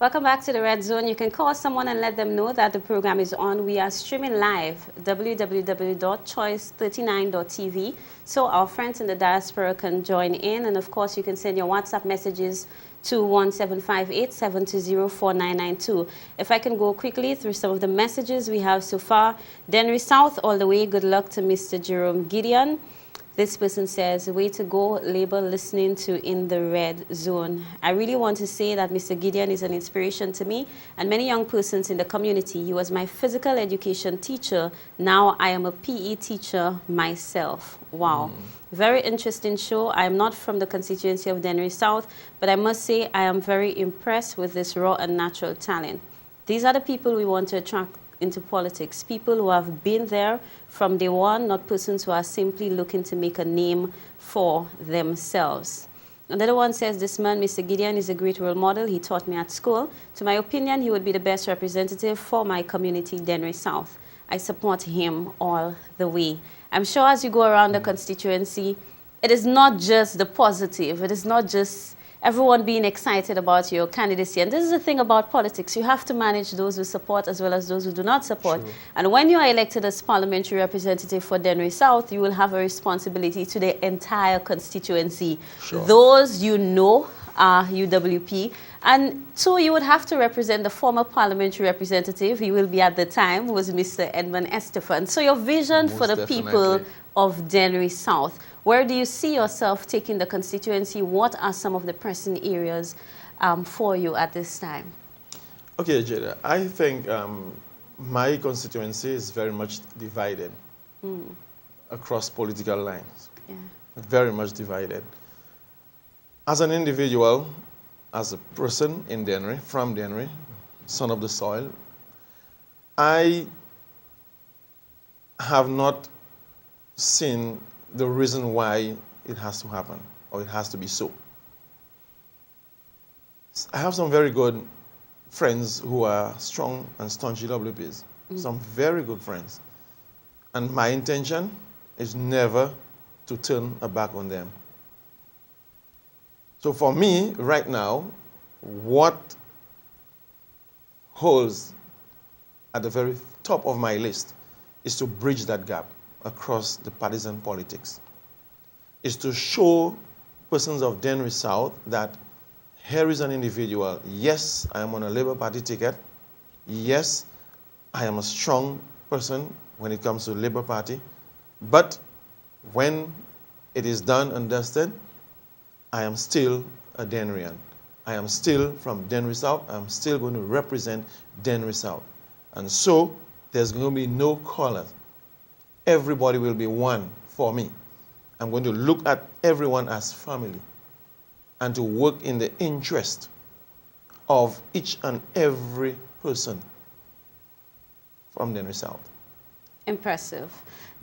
Welcome back to the Red Zone. You can call someone and let them know that the program is on. We are streaming live, www.choice39.tv, so our friends in the diaspora can join in. And of course, you can send your WhatsApp messages to 1758-720-4992. If I can go quickly through some of the messages we have so far. Denry South, all the way. Good luck to Mr. Jerome Gedeon. This person says, way to go, Labour listening to In the Red Zone. I really want to say that Mr. Gedeon is an inspiration to me and many young persons in the community. He was my physical education teacher. Now I am a PE teacher myself. Wow. Very interesting show. I am not from the constituency of Denry South, but I must say I am very impressed with this raw and natural talent. These are the people we want to attract into politics, people who have been there from day one, not persons who are simply looking to make a name for themselves. Another one says, this man, Mr. Gedeon, is a great role model. He taught me at school. To my opinion, he would be the best representative for my community, Denry South. I support him all the way. I'm sure as you go around the constituency, it is not just the positive. It is not just everyone being excited about your candidacy. And this is the thing about politics. You have to manage those who support as well as those who do not support. Sure. And when you are elected as parliamentary representative for Denry South, you will have a responsibility to the entire constituency. Sure. Those you know are UWP. And so you would have to represent the former parliamentary representative, he will be at the time, who was Mr. Edmund Estefan. So your vision for the people of Denry South, where do you see yourself taking the constituency? What are some of the pressing areas for you at this time? Okay, Jada, I think my constituency is very much divided across political lines. Yeah. Very much divided. As an individual, as a person in Denry, from Denry, son of the soil, I have not seen the reason why it has to happen or it has to be so. I have some very good friends who are strong and staunch UWPs, some very good friends. And my intention is never to turn a back on them. So for me, right now, what holds at the very top of my list is to bridge that gap across the partisan politics, is to show persons of Denry South that here is an individual. Yes, I am on a Labour Party ticket. Yes, I am a strong person when it comes to Labour Party. But when it is done and dusted, I am still a Denryan. I am still from Denry South. I'm still going to represent Denry South. And so there's going to be no color. Everybody will be one for me. I'm going to look at everyone as family and to work in the interest of each and every person from Denry South. Impressive.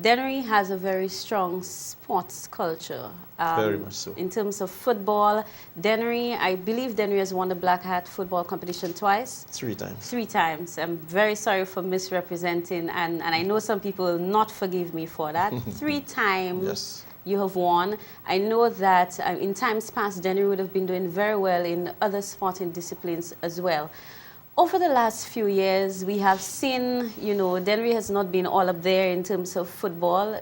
Denry has a very strong sports culture. Very much so. In terms of football, Denry, I believe Denry has won the Black Hat football competition twice. 3 times. 3 times. I'm very sorry for misrepresenting, and I know some people will not forgive me for that. 3 times yes. You have won. I know that in times past, Denry would have been doing very well in other sporting disciplines as well. Over the last few years, we have seen, you know, Denry has not been all up there in terms of football.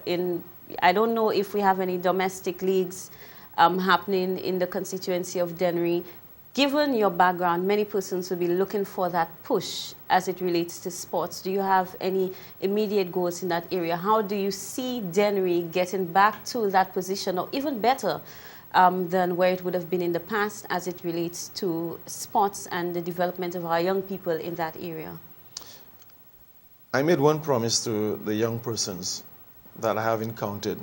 I don't know if we have any domestic leagues happening in the constituency of Denry. Given your background, many persons will be looking for that push as it relates to sports. Do you have any immediate goals in that area? How do you see Denry getting back to that position, or even better, than where it would have been in the past as it relates to sports and the development of our young people in that area? I made one promise to the young persons that I have encountered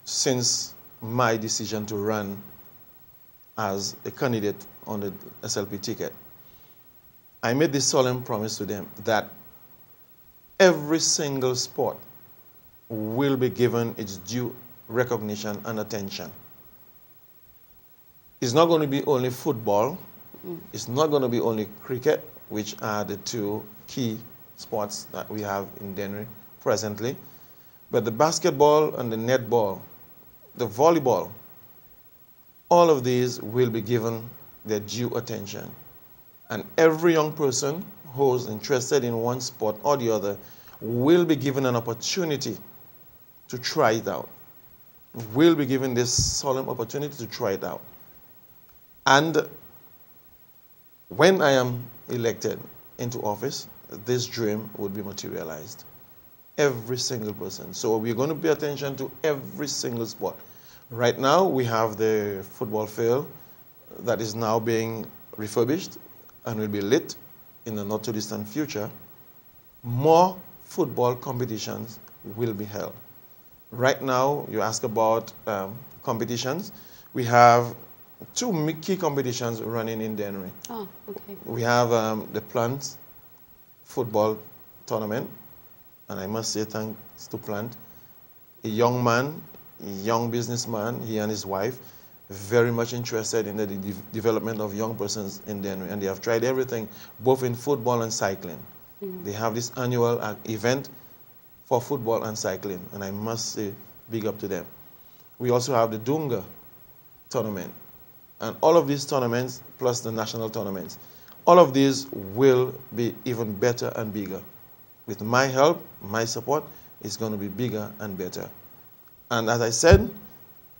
since my decision to run as a candidate on the SLP ticket. I made this solemn promise to them that every single sport will be given its due recognition and attention. It's not going to be only football. It's not going to be only cricket, which are the 2 key sports that we have in Denry presently. But the basketball and the netball, the volleyball, all of these will be given their due attention. And every young person who's interested in one sport or the other will be given an opportunity to try it out. Will be given this solemn opportunity to try it out. And when I am elected into office, this dream would be materialized. Every single person. So we're going to pay attention to every single sport. Right now, we have the football field that is now being refurbished and will be lit in the not too distant future. More football competitions will be held. Right now, you ask about competitions. We have two key competitions running in Dennery. Oh, okay. We have the Plant football tournament, and I must say thanks to Plant, a young man, a young businessman, he and his wife, very much interested in the development of young persons in Dennery, and they have tried everything, both in football and cycling. They have this annual event for football and cycling, and I must say, big up to them. We also have the Dunga tournament, and all of these tournaments, plus the national tournaments, all of these will be even better and bigger. With my help, my support, it's going to be bigger and better. And as I said,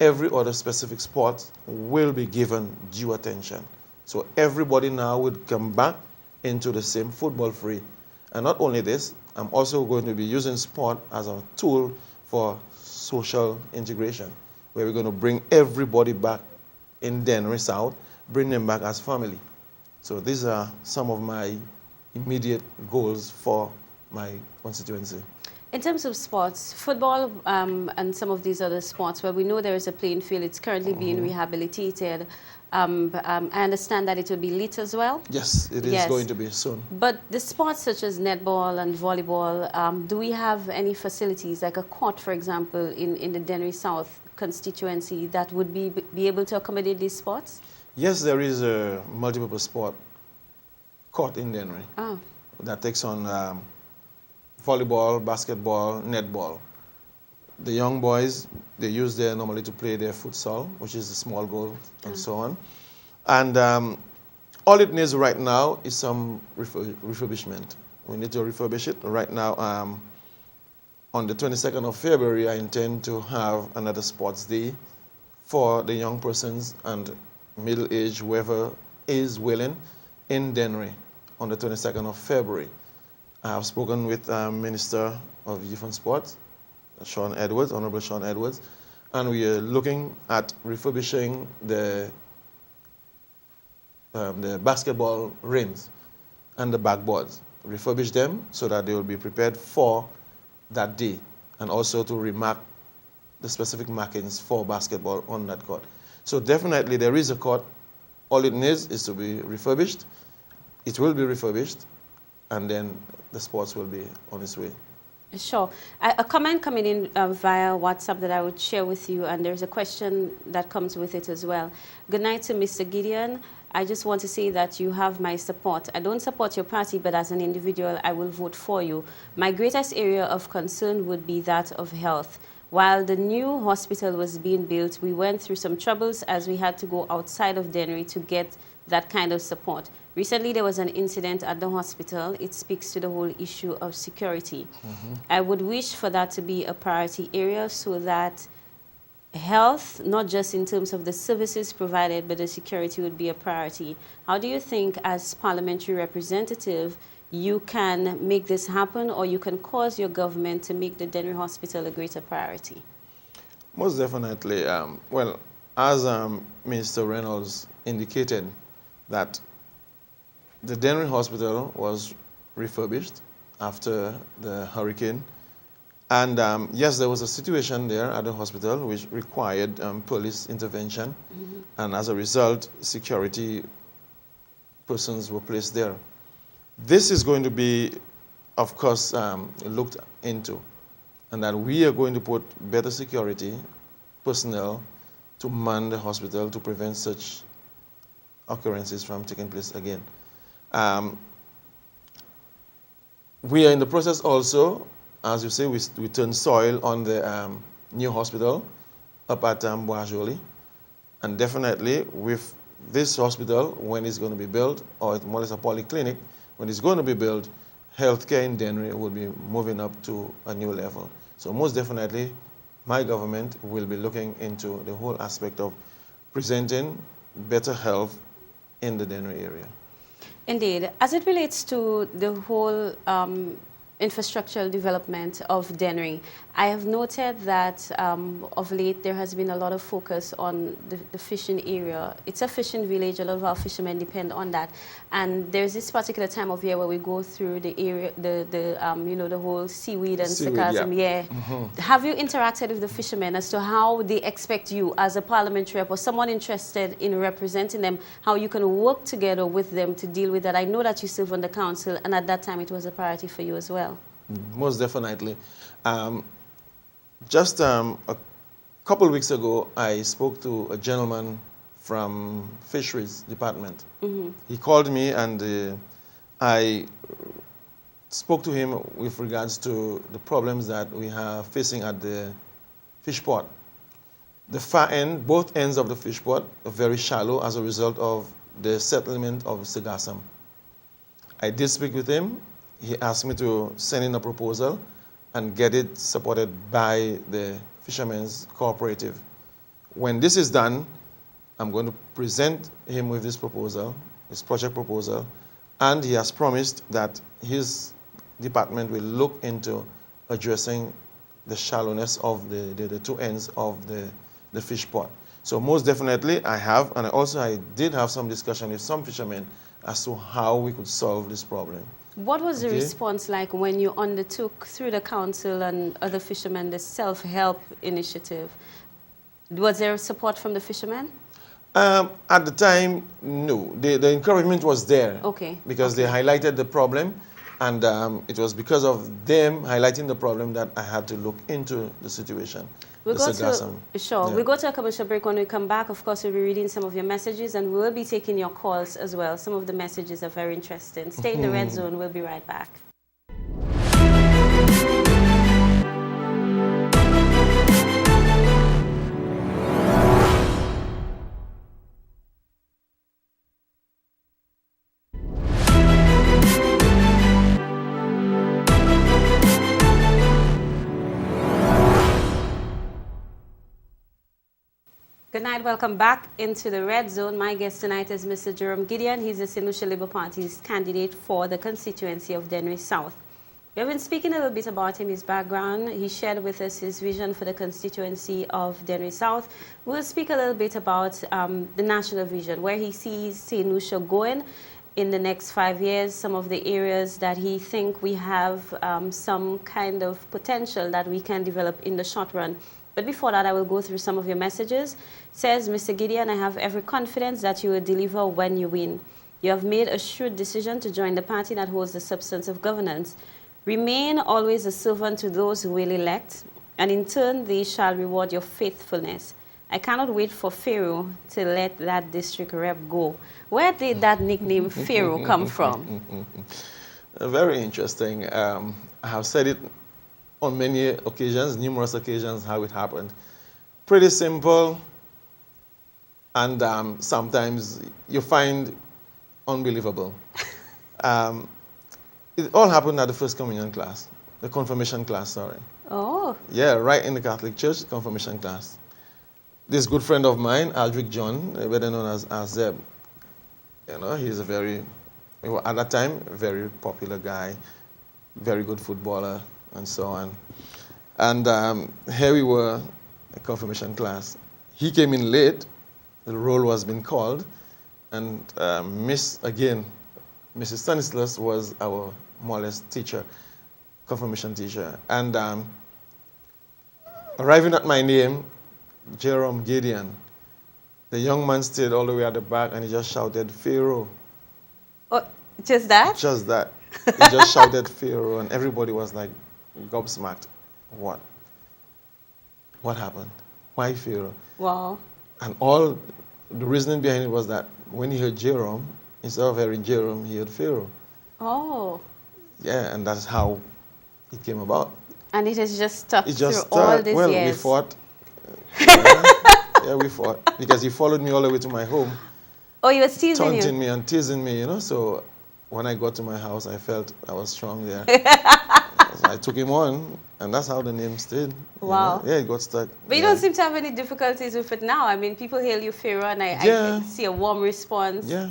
every other specific sport will be given due attention. So everybody now would come back into the same football free. And not only this, I'm also going to be using sport as a tool for social integration, where we're going to bring everybody back in Dennery South, bring them back as family. So these are some of my immediate goals for my constituency. In terms of sports, football and some of these other sports, where we know there is a playing field, it's currently being rehabilitated. I understand that it will be lit as well? Yes, it is going to be soon. But the sports such as netball and volleyball, do we have any facilities, like a court, for example, in the Dennery South constituency that would be able to accommodate these sports? Yes, there is a multiple sport court in Dennery that takes on volleyball, basketball, netball. The young boys, they use there normally to play their futsal, which is the small goal, and so on. And all it needs right now is some refurbishment. We need to refurbish it. Right now, on the 22nd of February, I intend to have another sports day for the young persons and middle-aged, whoever is willing, in Dennery on the 22nd of February. I have spoken with Minister of Youth and Sports, Sean Edwards, Honorable Sean Edwards, and we are looking at refurbishing the basketball rims and the backboards. Refurbish them so that they will be prepared for that day, and also to remark the specific markings for basketball on that court. So definitely there is a court. All it needs is to be refurbished. It will be refurbished, and then the sports will be on its way. Sure. A comment coming in via WhatsApp that I would share with you, and there's a question that comes with it as well. Good night to Mr. Gedeon. I just want to say that you have my support. I don't support your party, but as an individual, I will vote for you. My greatest area of concern would be that of health. While the new hospital was being built, we went through some troubles as we had to go outside of Dennery to get that kind of support. Recently, there was an incident at the hospital. It speaks to the whole issue of security. I would wish for that to be a priority area so that health, not just in terms of the services provided, but the security would be a priority. How do you think, as parliamentary representative, you can make this happen, or you can cause your government to make the Dennery Hospital a greater priority? Most definitely. Well, as Minister Reynolds indicated, that the Dennery Hospital was refurbished after the hurricane. And yes, there was a situation there at the hospital which required police intervention. And as a result, security persons were placed there. This is going to be, of course, looked into. And that we are going to put better security personnel to man the hospital to prevent such occurrences from taking place again. We are in the process also, as you say, we turn soil on the new hospital up at Boajoli. And definitely with this hospital, when it's going to be built, or more or less a polyclinic, when it's going to be built, healthcare in Dennery will be moving up to a new level. So most definitely, my government will be looking into the whole aspect of presenting better health in the Dennery area. Indeed. As it relates to the whole infrastructural development of Dennery, I have noted that of late there has been a lot of focus on the fishing area. It's a fishing village. A lot of our fishermen depend on that. And there's this particular time of year where we go through the area, you know, the whole seaweed and sarcasm. Yeah. Have you interacted with the fishermen as to how they expect you as a parliamentary rep or someone interested in representing them, how you can work together with them to deal with that? I know that you serve on the council, and at that time it was a priority for you as well. Most definitely. Just a couple of weeks ago, I spoke to a gentleman from Fisheries Department. He called me, and I spoke to him with regards to the problems that we are facing at the fish port. The far end, both ends of the fish port, are very shallow as a result of the settlement of Sargassum. I did speak with him. He asked me to send in a proposal and get it supported by the Fishermen's Cooperative. When this is done, I'm going to present him with this proposal, this project proposal, and he has promised that his department will look into addressing the shallowness of the two ends of the fish port. So most definitely I have, and I did have some discussion with some fishermen as to how we could solve this problem. What was the response like when you undertook through the council and other fishermen the self-help initiative? Was there support from the fishermen? At the time, no. The encouragement was there. Okay. Because they highlighted the problem, and it was because of them highlighting the problem that I had to look into the situation. We'll go to a commercial break. When we come back, of course, we'll be reading some of your messages, and we'll be taking your calls as well. Some of the messages are very interesting. Stay in the Red Zone. We'll be right back. Good night, welcome back into the Red Zone. My guest tonight is Mr. Jerome Gedeon. He's the St. Lucia Labour Party's candidate for the constituency of Dennery South. We have been speaking a little bit about him, his background. He shared with us his vision for the constituency of Dennery South. We'll speak a little bit about the national vision, where he sees St. Lucia going in the next 5 years, some of the areas that he thinks we have some kind of potential that we can develop in the short run. But before that, I will go through some of your messages. It says, Mr. Gedeon, I have every confidence that you will deliver when you win. You have made a shrewd decision to join the party that holds the substance of governance. Remain always a servant to those who will elect, and in turn they shall reward your faithfulness. I cannot wait for Pharaoh to let that district rep go. Where did that nickname Pharaoh come from? Very interesting. I have said it on many occasions, numerous occasions, how it happened. Pretty simple, and sometimes you find unbelievable. It all happened at the first communion class, the confirmation class, sorry. Oh. Yeah, right in the Catholic Church, confirmation class. This good friend of mine, Aldrich John, better known as Zeb, you know, he's a very, at that time, very popular guy, very good footballer, and so on. And here we were, a confirmation class. He came in late, the roll was being called, and Mrs. Stanislas was our more or less teacher, confirmation teacher. And arriving at my name, Jerome Gedeon, the young man stayed all the way at the back and he just shouted, Pharaoh. Oh, just that? Just that. He just shouted Pharaoh, and everybody was like, gobsmacked. What? What happened? Why Pharaoh? Wow. And all the reasoning behind it was that when he heard Jerome, instead of hearing Jerome, he heard Pharaoh. Oh. Yeah, and that's how it came about. And it has just stuck It just through all these years. years. We fought. Yeah, we fought. Because he followed me all the way to my home. Oh, he was teasing taunting you. me and teasing me, you know. So when I got to my house, I felt I was strong there. So I took him on, and that's how the name stayed. You know? Wow. Yeah, it got stuck. But you Yeah. don't seem to have any difficulties with it now. I mean, people hail you Pharaoh, and I Yeah. see a warm response. Yeah.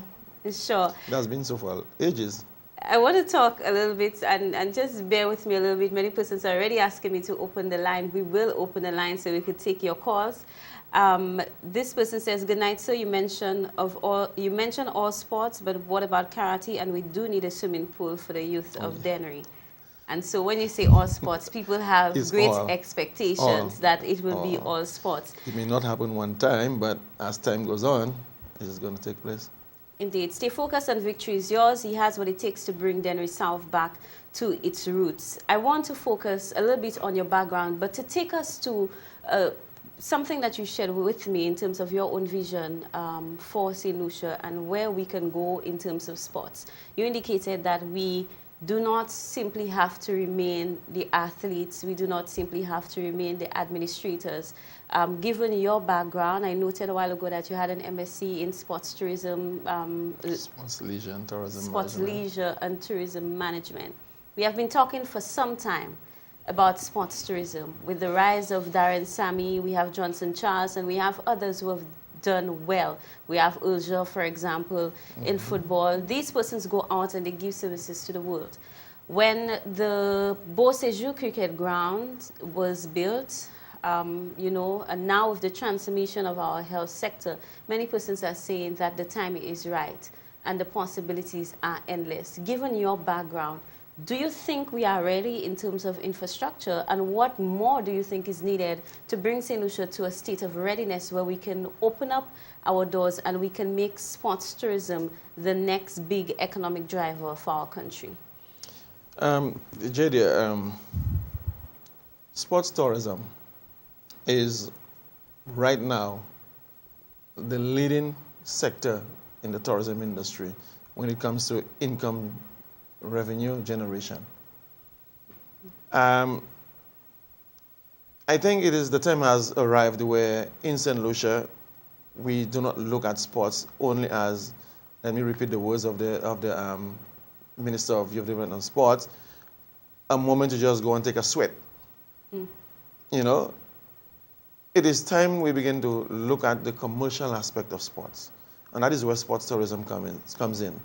Sure. That's been so for ages. I want to talk a little bit and just bear with me a little bit. Many persons are already asking me to open the line. We will open the line so we could take your calls. This person says, "Good night, sir. You mentioned all sports, but what about karate? And we do need a swimming pool for the youth of Dennery." And so when you say all sports, people have It's great all. expectations that it will be all sports. It may not happen one time, but as time goes on, it is going to take place. Indeed. Stay focused and victory is yours. He has what it takes to bring Dennery South back to its roots. I want to focus a little bit on your background, but to take us to something that you shared with me in terms of your own vision for St. Lucia and where we can go in terms of sports. You indicated that we do not simply have to remain the athletes. We do not simply have to remain the administrators. Given your background, I noted a while ago that you had an MSc in sports tourism. Sports leisure and tourism Sports management. leisure and tourism management. We have been talking for some time about sports tourism. With the rise of Darren Sammy, we have Johnson Charles, and we have others who have done well. We have Ulja, for example, in football. These persons go out and they give services to the world. When the Beau Séjour cricket ground was built, you know, and now with the transformation of our health sector, many persons are saying that the time is right and the possibilities are endless. Given your background, do you think we are ready in terms of infrastructure, and what more do you think is needed to bring St. Lucia to a state of readiness where we can open up our doors and we can make sports tourism the next big economic driver for our country? JD, sports tourism is right now the leading sector in the tourism industry when it comes to income revenue generation. I think the time has arrived where in St. Lucia we do not look at sports only as, let me repeat the words of the Minister of Youth Development and Sports, a moment to just go and take a sweat. You know, it is time we begin to look at the commercial aspect of sports. And that is where sports tourism comes in.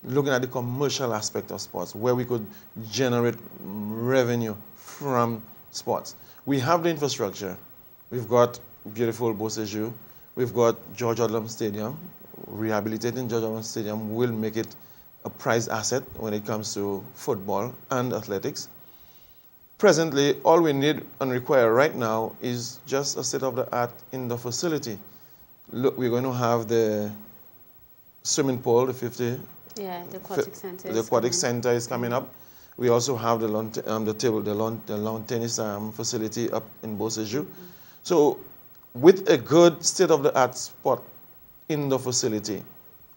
Looking at the commercial aspect of sports, where we could generate revenue from sports. We have the infrastructure. We've got beautiful Beau Séjour. We've got George Odlum Stadium. Rehabilitating George Odlum Stadium will make it a prized asset when it comes to football and athletics. Presently, all we need and require right now is just a state-of-the-art indoor facility. Look, we're going to have the swimming pool, the 50. Yeah, the aquatic center. The aquatic center is coming up. We also have the lawn tennis facility up in Beau Séjour. So, with a good state-of-the-art sport indoor facility,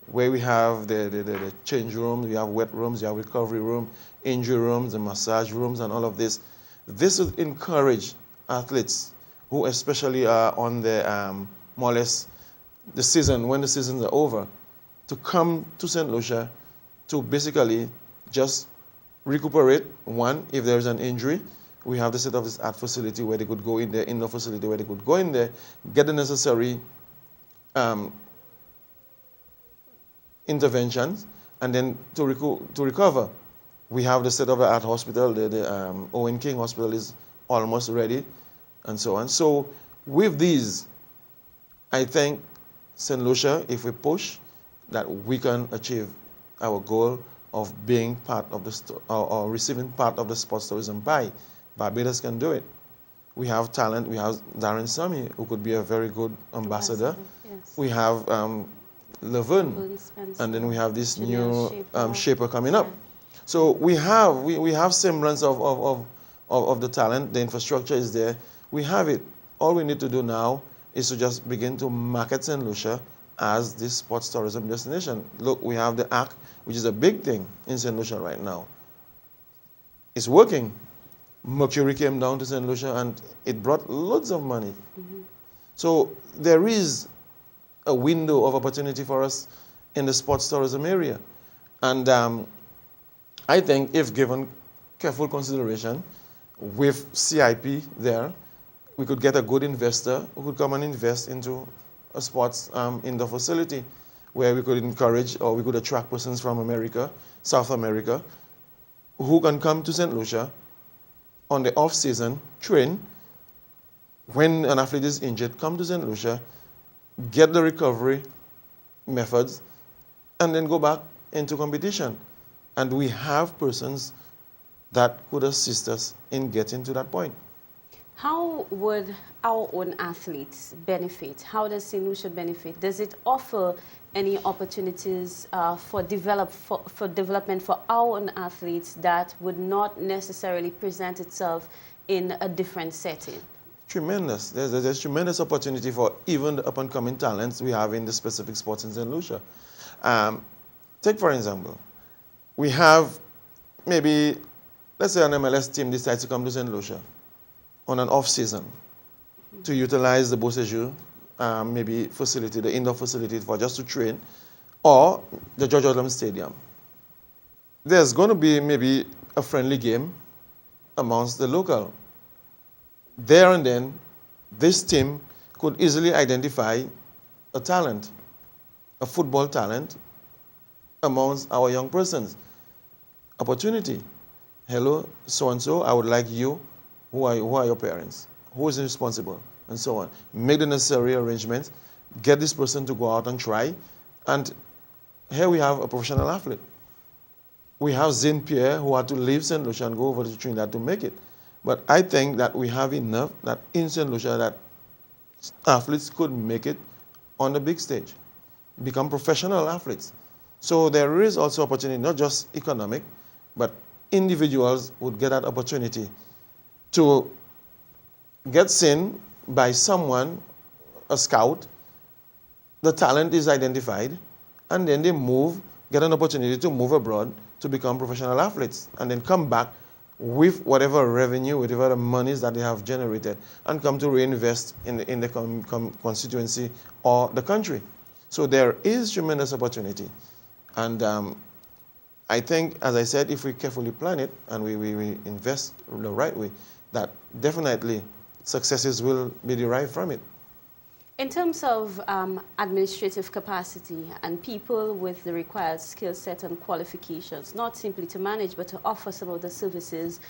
where we have the change rooms, we have wet rooms, we have recovery room, injury rooms, and massage rooms, and all of this. This would encourage athletes who especially are on the more or less the season, when the seasons are over, to come to St. Lucia to basically just recuperate. One, if there's an injury, we have the state-of-the-art facility where they could go in there, indoor facility where they could go in there, get the necessary interventions, and then to recover. We have the state-of-the-art hospital, the Owen King Hospital is almost ready, and so on. So with these, I think St. Lucia, if we push, that we can achieve our goal of being part of the or receiving part of the sports tourism pie. Barbados can do it. We have talent. We have Darren Sammy, who could be a very good ambassador. Yes. We have Levin, and then we have this new shaper coming up. So we have semblance of the talent. The infrastructure is there. We have it. All we need to do now is to just begin to market St. Lucia as this sports tourism destination. Look, we have the ACT, which is a big thing in St. Lucia right now. It's working. Mercury came down to St. Lucia and it brought loads of money. So there is a window of opportunity for us in the sports tourism area. And I think if given careful consideration with CIP there, we could get a good investor who could come and invest into a sports indoor facility where we could encourage or we could attract persons from America, South America, who can come to St. Lucia on the off season, train. When an athlete is injured, come to St. Lucia, get the recovery methods, and then go back into competition. And we have persons that could assist us in getting to that point. How would our own athletes benefit? How does St. Lucia benefit? Does it offer any opportunities for development for our own athletes that would not necessarily present itself in a different setting? Tremendous. There's tremendous opportunity for even the up-and-coming talents we have in the specific sports in St. Lucia. Take, for example, we have maybe, let's say an MLS team decides to come to St. Lucia on an off-season to utilize the Beau Séjour, maybe facility, the indoor facility for just to train, or the George Odlum Stadium. There's going to be maybe a friendly game amongst the local. There and then, this team could easily identify a talent, a football talent, amongst our young persons. Opportunity. Hello, so-and-so, I would like you. Who are your parents? Who is responsible? And so on. Make the necessary arrangements. Get this person to go out and try. And here we have a professional athlete. We have Zane Pierre who had to leave St. Lucia and go over to Trinidad to make it. But I think that we have enough that in St. Lucia that athletes could make it on the big stage, become professional athletes. So there is also opportunity, not just economic, but individuals would get that opportunity to get seen by someone, a scout, the talent is identified, and then they move, get an opportunity to move abroad to become professional athletes, and then come back with whatever revenue, whatever the monies that they have generated, and come to reinvest in the constituency or the country. So there is tremendous opportunity. And I think, as I said, if we carefully plan it and we invest the right way, that definitely successes will be derived from it. In terms of administrative capacity and people with the required skill set and qualifications, not simply to manage but to offer some of the services,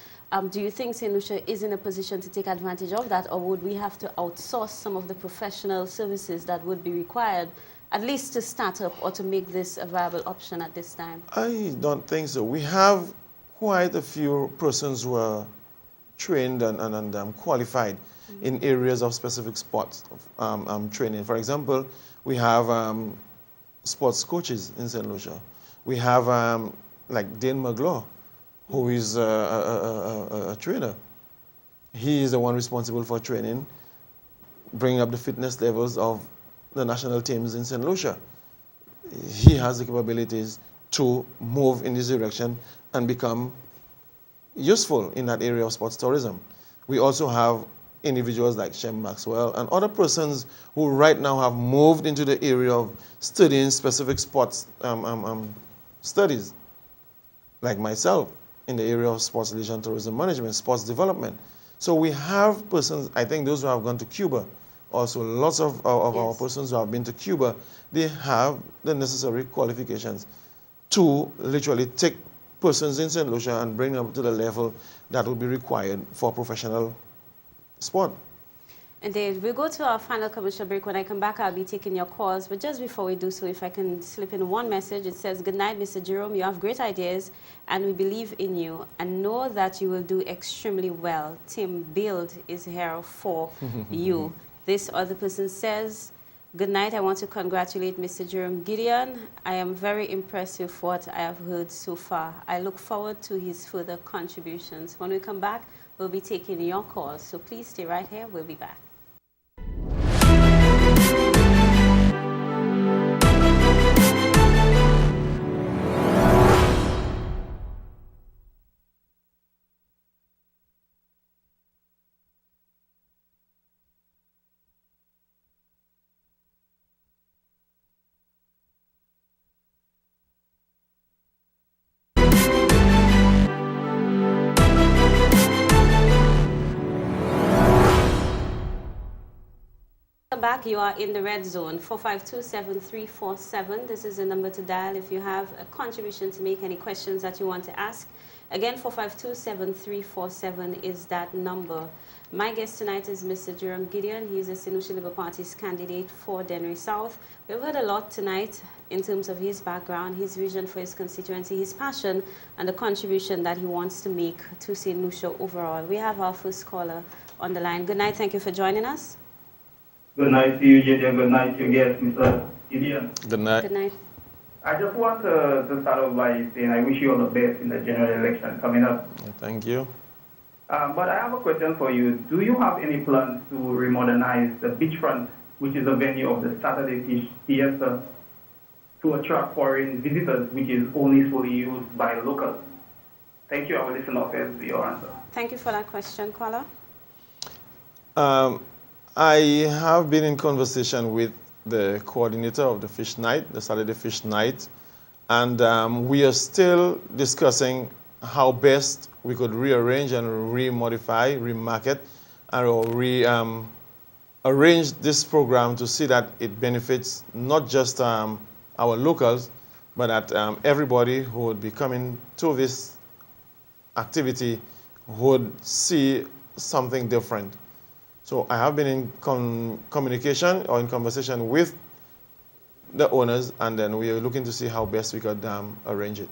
do you think St. Lucia is in a position to take advantage of that, or would we have to outsource some of the professional services that would be required, at least to start up or to make this a viable option at this time? I don't think so. We have quite a few persons who are trained and qualified in areas of specific sports training. For example, we have sports coaches in St. Lucia. We have like Dane McGlaw, who is a trainer. He is the one responsible for training, bringing up the fitness levels of the national teams in St. Lucia. He has the capabilities to move in this direction and become useful in that area of sports tourism. We also have individuals like Shem Maxwell and other persons who right now have moved into the area of studying specific sports studies, like myself in the area of sports leisure and tourism management, sports development. So we have persons, I think those who have gone to Cuba, also lots of Yes. our persons who have been to Cuba, they have the necessary qualifications to literally take persons in St. Lucia and bring them up to the level that would be required for professional sport. Indeed. We'll go to our final commercial break. When I come back, I'll be taking your calls. But just before we do so, if I can slip in one message, it says, "Good night, Mr. Jerome. You have great ideas, and we believe in you, and know that you will do extremely well. Team Build is here for you." This other person says, "Good night. I want to congratulate Mr. Jerome Gedeon. I am very impressed with what I have heard so far. I look forward to his further contributions." When we come back, we'll be taking your calls. So please stay right here. We'll be back. back. You are in the red zone. 452-7347. This is the number to dial if you have a contribution to make, any questions that you want to ask. Again, 452-7347 is that number. My guest tonight is Mr. Jerome Gedeon. He is a Senusha Labour Party's candidate for Dennery South. We've heard a lot tonight in terms of his background, his vision for his constituency, his passion, and the contribution that he wants to make to St. Lucia overall. We have our first caller on the line. Good night. Thank you for joining us. Good night to you, Gedeon. Good night to your guest, Mr. Gedeon. Good night. Good night. I just want to start off by saying I wish you all the best in the general election coming up. Thank you. But I have a question for you. Do you have any plans to remodernize the beachfront, which is a venue of the Saturday Fish Theater, to attract foreign visitors, which is only solely used by locals? Thank you. I will listen up as your answer. Thank you for that question, caller. I have been in conversation with the coordinator of the Fish Night, the Saturday Fish Night, and we are still discussing how best we could rearrange and remodify, remarket, and arrange this program to see that it benefits not just our locals, but that everybody who would be coming to this activity would see something different. So I have been in communication or in conversation with the owners, and then we are looking to see how best we could arrange it.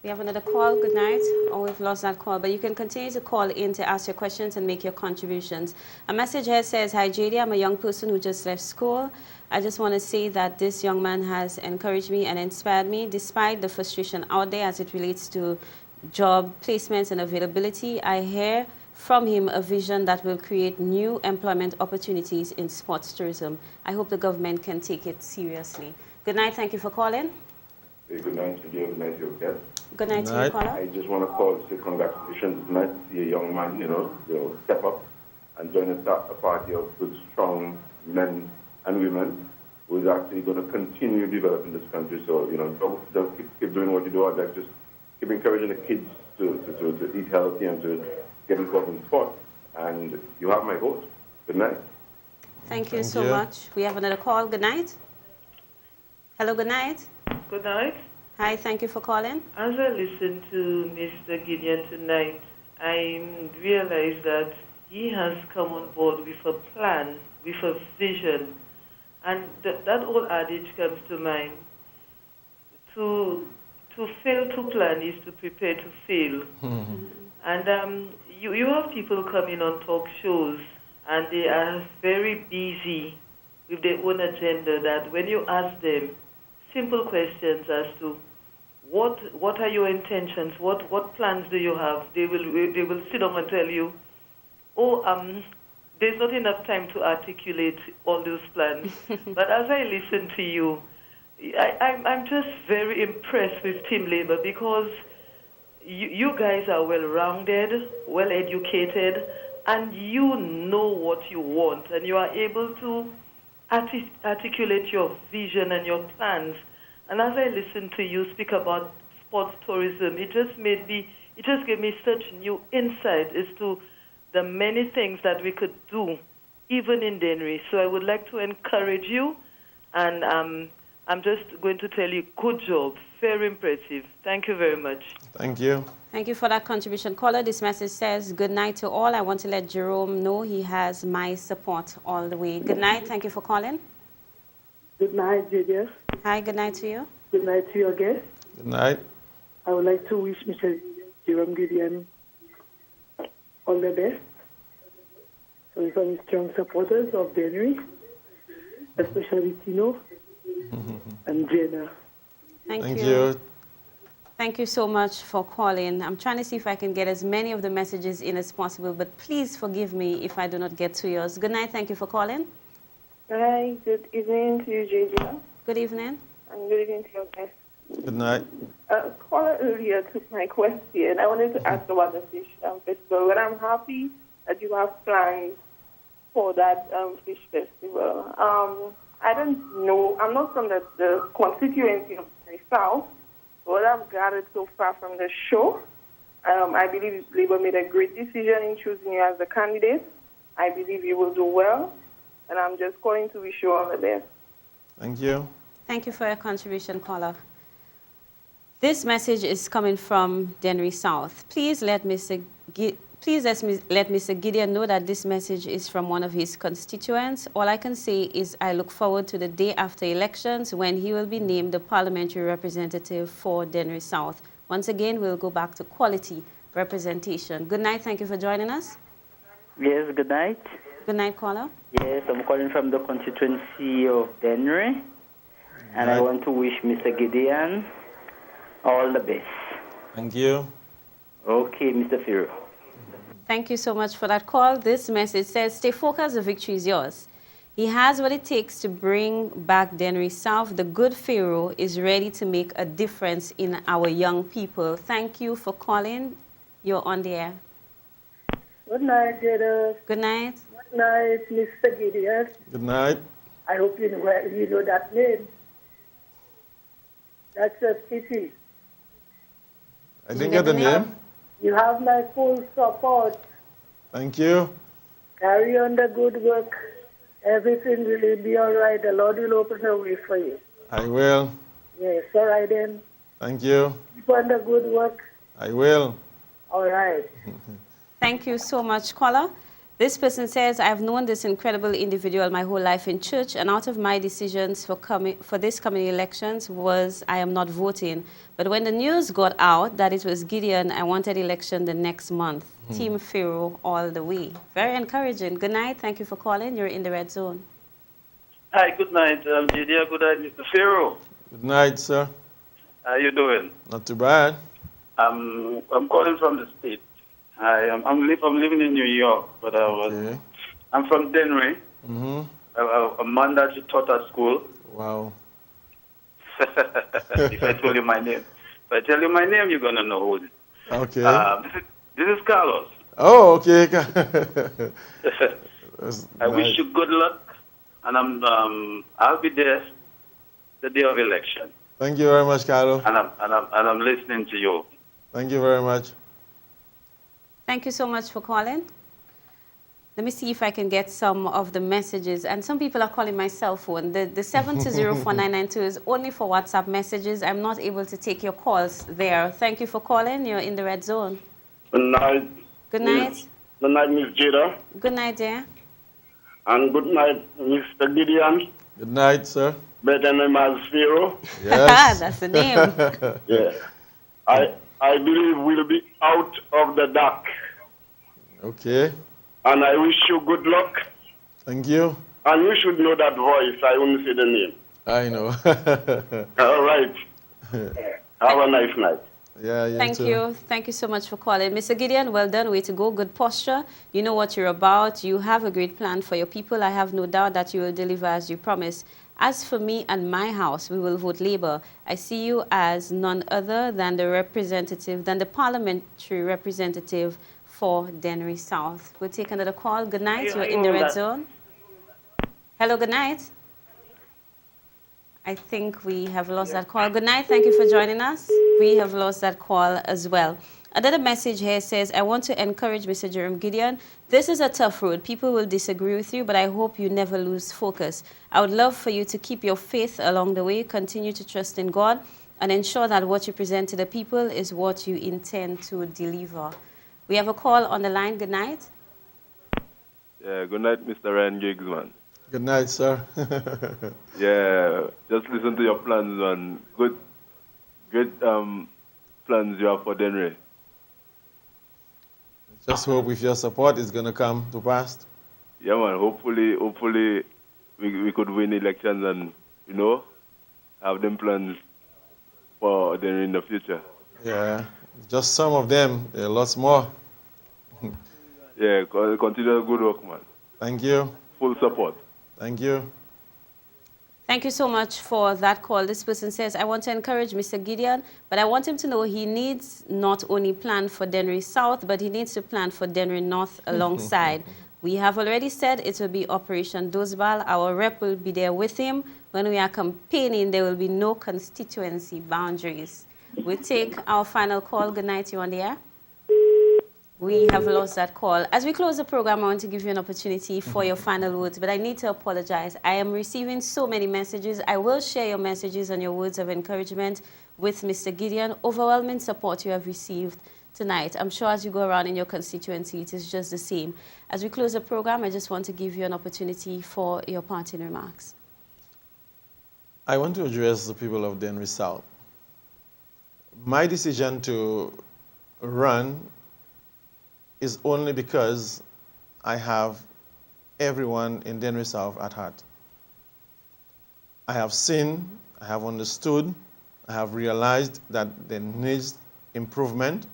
We have another call. Good night. Oh, we've lost that call, but you can continue to call in to ask your questions and make your contributions. A message here says, "Hi, JD. I'm a young person who just left school. I just want to say that this young man has encouraged me and inspired me, despite the frustration out there as it relates to job placements and availability. I hear from him a vision that will create new employment opportunities in sports tourism. I hope the government can take it seriously." Good night. Thank you for calling. Hey, good night to you. Good night to your guest. Good night to you, caller. I just want to call to say congratulations. It's nice to see a young man, step up and join a party of good, strong men and women who is actually going to continue developing this country. So, don't keep doing what you do. I'd like to just keep encouraging the kids to eat healthy and to get involved in sport. And you have my vote. Good night. Thank you so much. We have another call. Good night. Hello, good night. Good night. Hi, thank you for calling. As I listen to Mr. Gedeon tonight, I realize that he has come on board with a plan, with a vision. And that old adage comes to mind. To fail to plan is to prepare to fail. And you have people coming on talk shows, and they are very busy with their own agenda, that when you ask them simple questions as to what are your intentions, what plans do you have, they will sit down and tell you, there's not enough time to articulate all those plans. But as I listen to you, I'm just very impressed with Team Labour, because you guys are well-rounded, well-educated, and you know what you want, and you are able to articulate your vision and your plans. And as I listen to you speak about sports tourism, it just gave me such new insight as to the many things that we could do, even in Dennery. So I would like to encourage you, and I'm just going to tell you, good job, very impressive. Thank you very much. Thank you. Thank you for that contribution, caller. This message says, "Good night to all. I want to let Jerome know he has my support all the way." Good night. Thank you for calling. Good night, JDS. Hi, good night to you. Good night to your guest. Good night. I would like to wish Mr. Jerome Gedeon all the best. So he's one of the strong supporters of Dennery, especially Tino and Jenna. Thank you. Thank you so much for calling. I'm trying to see if I can get as many of the messages in as possible, but please forgive me if I do not get to yours. Good night. Thank you for calling. Hi, good evening to you, JJ. Good evening. And good evening to your guest. Good night. A caller earlier took my question. I wanted to ask about the fish festival, and I'm happy that you have plans for that fish festival. I don't know. I'm not from the constituency of the South. What I've gathered so far from the show, I believe Labour made a great decision in choosing you as the candidate. I believe you will do well. And I'm just calling to wish you all the best. Thank you. Thank you for your contribution, caller. This message is coming from Dennery South. Please let Mr. Gideon know that this message is from one of his constituents. All I can say is I look forward to the day after elections when he will be named the parliamentary representative for Dennery South. Once again, we'll go back to quality representation. Good night. Thank you for joining us. Yes, good night. Good night, caller. Yes, I'm calling from the constituency of Dennery, and I want to wish Mr. Gedeon all the best. Thank you. Okay, Mr. Pharaoh. Thank you so much for that call. This message says, stay focused, the victory is yours. He has what it takes to bring back Dennery South. The good Pharaoh is ready to make a difference in our young people. Thank you for calling. You're on the air. Good night, Jerome. Good night. Good night, Mr. Gideon. Good night. I hope you know that name. That's a pity. I didn't get the name. You have my full support. Thank you. Carry on the good work. Everything will be all right. The Lord will open the way for you. I will. Yes, all right then. Thank you. Keep on the good work. I will. All right. Thank you so much, caller. This person says, I've known this incredible individual my whole life in church, and out of my decisions for this coming elections was I am not voting. But when the news got out that it was Gideon, I wanted election the next month. Team Pharaoh all the way. Very encouraging. Good night. Thank you for calling. You're in the red zone. Hi, good night, Gedeon. Good night, Mr. Pharaoh. Good night, sir. How you doing? Not too bad. I'm calling from the States. I'm living in New York, but I'm from Dennery. A man that you taught at school. Wow. If I told you my name. If I tell you my name, you're going to know who it is. Okay. This is Carlos. Oh, okay. I wish you good luck, and I'll be there the day of election. Thank you very much, Carlos. And I'm listening to you. Thank you very much. Thank you so much for calling. Let me see if I can get some of the messages. And some people are calling my cell phone. The 7204992 is only for WhatsApp messages. I'm not able to take your calls there. Thank you for calling. You're in the red zone. Good night. Good night. Good night, Miss Jada. Good night, dear. And good night, Mr. Gideon. Good night, sir. Better name as Pharaoh. Yes. That's the name. Yeah. I believe we'll be out of the dark. Okay. And I wish you good luck. Thank you. And you should know that voice. I only say the name. I know. All right. Have a nice night. Yeah, Thank you. Thank you so much for calling. Mr. Gideon, well done. Way to go. Good posture. You know what you're about. You have a great plan for your people. I have no doubt that you will deliver as you promised. As for me and my house, we will vote Labour. I see you as none other than the parliamentary representative for Dennery South. We'll take another call. Good night. You're in the red zone. Hello, good night. I think we have lost that call. Good night. Thank you for joining us. We have lost that call as well. Another message here says, I want to encourage Mr. Jerome Gideon. This is a tough road. People will disagree with you, but I hope you never lose focus. I would love for you to keep your faith along the way, continue to trust in God, and ensure that what you present to the people is what you intend to deliver. We have a call on the line. Good night. Yeah, good night, Mr. Ryan Giggs, man. Good night, sir. Yeah, just listen to your plans, man. Good plans you have for Dennery. Just hope with your support it's going to come to pass. Yeah, man. Hopefully we could win elections and, have them plans for Dennery in the future. Yeah, just some of them. There are lots more. Yeah, continue the good work, man. Thank you. Full support. Thank you. Thank you so much for that call. This person says, I want to encourage Mr. Gideon, but I want him to know he needs not only plan for Dennery South, but he needs to plan for Dennery North alongside. We have already said it will be Operation Dozbal. Our rep will be there with him. When we are campaigning, there will be no constituency boundaries. We'll take our final call. Good night, you on the air. We have lost that call. As we close the program, I want to give you an opportunity for your final words, but I need to apologize. I am receiving so many messages. I will share your messages and your words of encouragement with Mr. Gedeon. Overwhelming support you have received tonight. I'm sure as you go around in your constituency, it is just the same. As we close the program, I just want to give you an opportunity for your parting remarks. I want to address the people of Denry South. My decision to run is only because I have everyone in Denry South at heart. I have seen, I have understood, I have realized that there needs improvement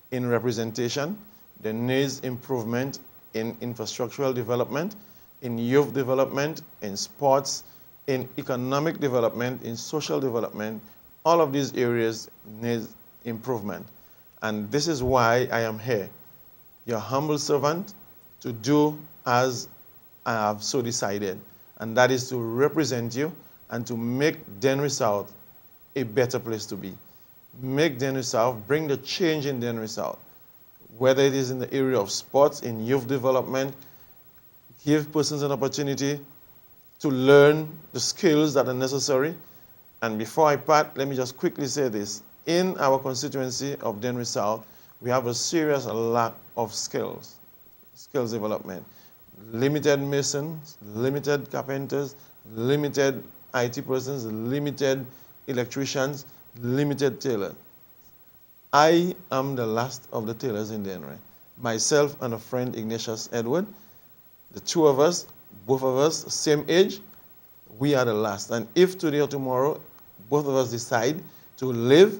in representation, there needs improvement in infrastructural development, in youth development, in sports, in economic development, in social development. All of these areas need improvement. And this is why I am here, your humble servant, to do as I have so decided. And that is to represent you and to make Denry South a better place to be. Make Denry South, bring the change in Denry South, whether it is in the area of sports, in youth development, give persons an opportunity to learn the skills that are necessary. And before I part, let me just quickly say this. In our constituency of Denry South, we have a serious lack of skills development. Limited masons, limited carpenters, limited IT persons, limited electricians, limited tailors. I am the last of the tailors in Denry. Myself and a friend, Ignatius Edward, the two of us, both of us, same age, we are the last. And if today or tomorrow, both of us decide to live,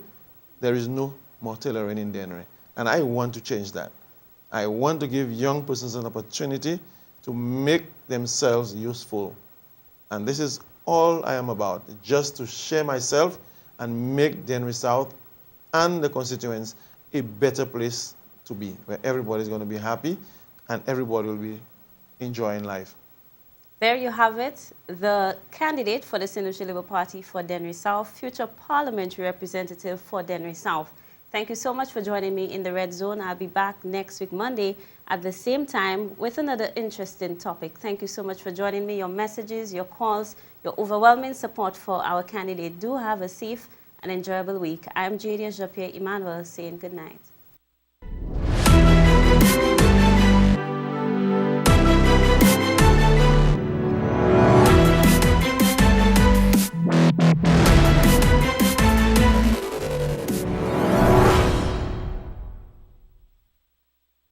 there is no more tailoring in Denry. And I want to change that. I want to give young persons an opportunity to make themselves useful. And this is all I am about, just to share myself and make Denry South and the constituents a better place to be, where everybody is going to be happy and everybody will be enjoying life. There you have it, the candidate for the Synergy Labour Party for Denry South, future parliamentary representative for Denry South. Thank you so much for joining me in the Red Zone. I'll be back next week, Monday, at the same time with another interesting topic. Thank you so much for joining me. Your messages, your calls, your overwhelming support for our candidate. Do have a safe and enjoyable week. I'm Jean-Pierre Emmanuel saying good night.